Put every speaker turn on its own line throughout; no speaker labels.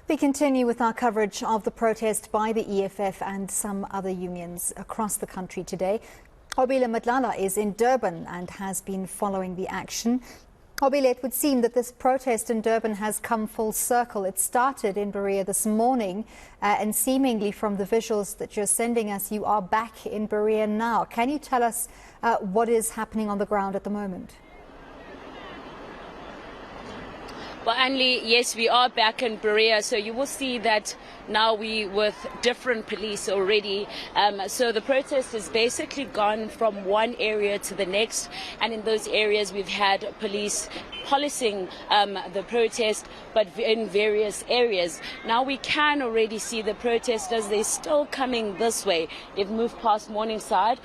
We continue with our coverage of the protest by the EFF and some other unions across the country today. Nqobile Madlala is in Durban and has been following the action. Nqobile, it would seem that this protest in Durban has come full circle. It started in Berea this morning and seemingly from the visuals that you're sending us, you are back in Berea now. Can you tell us what is happening on the ground at the moment?
Well, Anli, yes, we are back in Berea, so you will see that now we with different police already. So the protest has basically gone from one area to the next, and in those areas we've had police policing the protest, but in various areas. Now we can already see the protesters, they're still coming this way. They've moved past Morningside,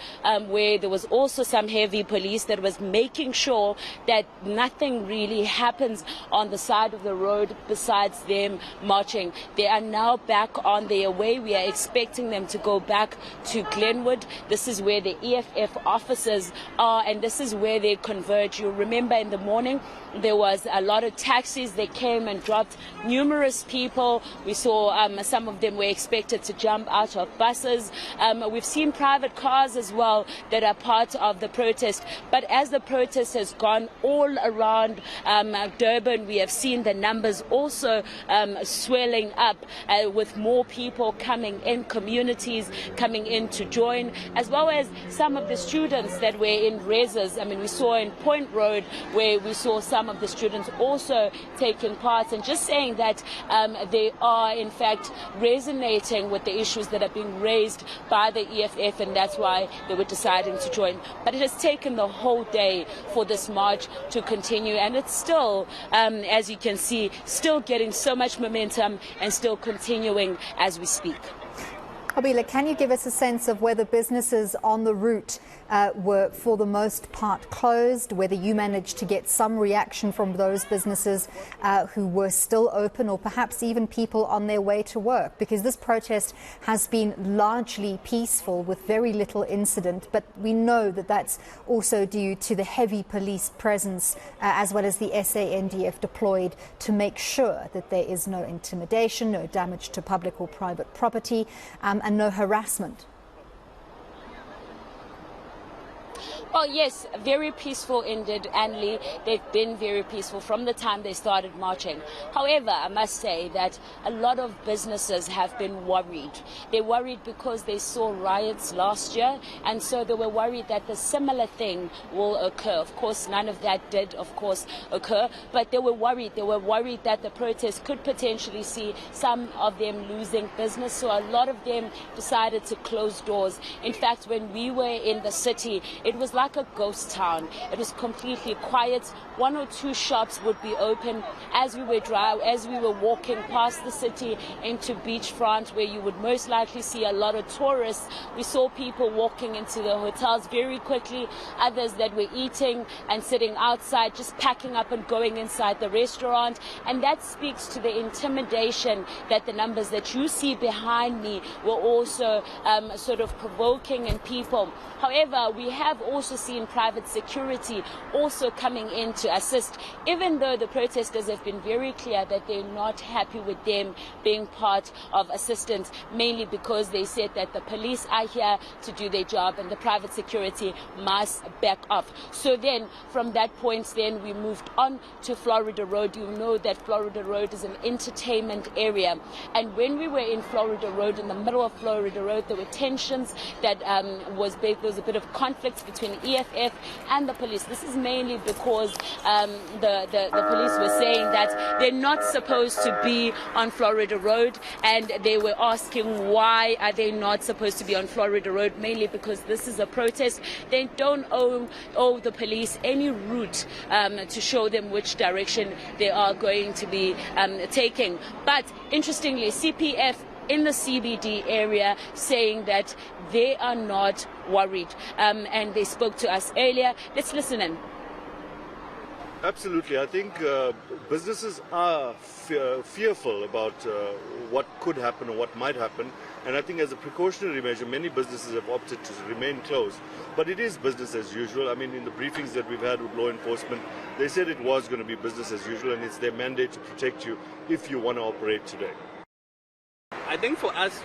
where there was also some heavy police that was making sure that nothing really happens on the side of the road besides them marching. They are now back on their way. We are expecting them to go back to Glenwood. This is where the EFF officers are, and this is where they converge. You remember in the morning there was a lot of taxis. They came and dropped numerous people. We saw some of them were expected to jump out of buses. We've seen private cars as well that are part of the protest. But as the protest has gone all around Durban, we have seen the numbers also swelling up with more people coming in, communities coming in to join, as well as some of the students that were in reses. I mean, we saw in Point Road where we saw some of the students also taking part and just saying that they are in fact resonating with the issues that are being raised by the EFF, and that's why they were deciding to join. But it has taken the whole day for this march to continue, and it's still, as you can see, still getting so much momentum and still continuing as we speak.
Nqobile, can you give us a sense of whether businesses on the route were for the most part closed, whether you managed to get some reaction from those businesses who were still open, or perhaps even people on their way to work? Because this protest has been largely peaceful with very little incident, but we know that that's also due to the heavy police presence as well as the SANDF deployed to make sure that there is no intimidation, no damage to public or private property, and no harassment.
Well, yes, very peaceful indeed, Anli. They've been very peaceful from the time they started marching. However, I must say that a lot of businesses have been worried. They're worried because they saw riots last year, and so they were worried that the similar thing will occur. Of course, none of that did, of course, occur, but they were worried. They were worried that the protest could potentially see some of them losing business, so a lot of them decided to close doors. In fact, when we were in the city, it was like a ghost town. It was completely quiet. One or two shops would be open as we were walking past the city into beachfront, where you would most likely see a lot of tourists. We saw people walking into the hotels very quickly, others that were eating and sitting outside, just packing up and going inside the restaurant. And that speaks to the intimidation that the numbers that you see behind me were also sort of provoking in people. However, we have also seen private security also coming in to assist, even though the protesters have been very clear that they're not happy with them being part of assistance, mainly because they said that the police are here to do their job and the private security must back off. So then from that point then we moved on to Florida Road. You know that Florida Road is an entertainment area, and when we were in Florida Road, in the middle of Florida Road, there were tensions that there was a bit of conflict between EFF and the police. This is mainly because the police were saying that they're not supposed to be on Florida Road, and they were asking why are they not supposed to be on Florida Road, mainly because this is a protest. They don't owe the police any route to show them which direction they are going to be taking. But interestingly, CPF in the CBD area saying that they are not worried, and they spoke to us earlier. Let's listen in.
Absolutely. I think businesses are fearful about what could happen or what might happen. And I think as a precautionary measure, many businesses have opted to remain closed. But it is business as usual. I mean, in the briefings that we've had with law enforcement, they said it was going to be business as usual, and it's their mandate to protect you if you want to operate today.
I think for us,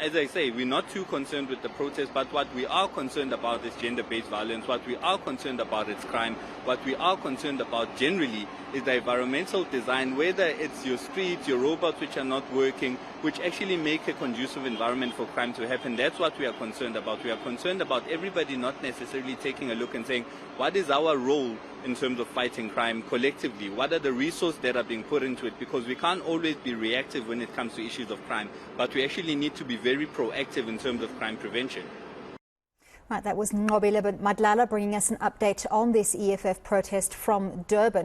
as I say, we're not too concerned with the protest, but what we are concerned about is gender-based violence. What we are concerned about is crime. What we are concerned about generally is the environmental design, whether it's your streets, your robots which are not working, which actually make a conducive environment for crime to happen. That's what we are concerned about. We are concerned about everybody not necessarily taking a look and saying, what is our role in terms of fighting crime collectively? What are the resources that are being put into it? Because we can't always be reactive when it comes to issues of crime, but we actually need to be very proactive in terms of crime prevention.
Right, that was Nqobile Madlala bringing us an update on this EFF protest from Durban.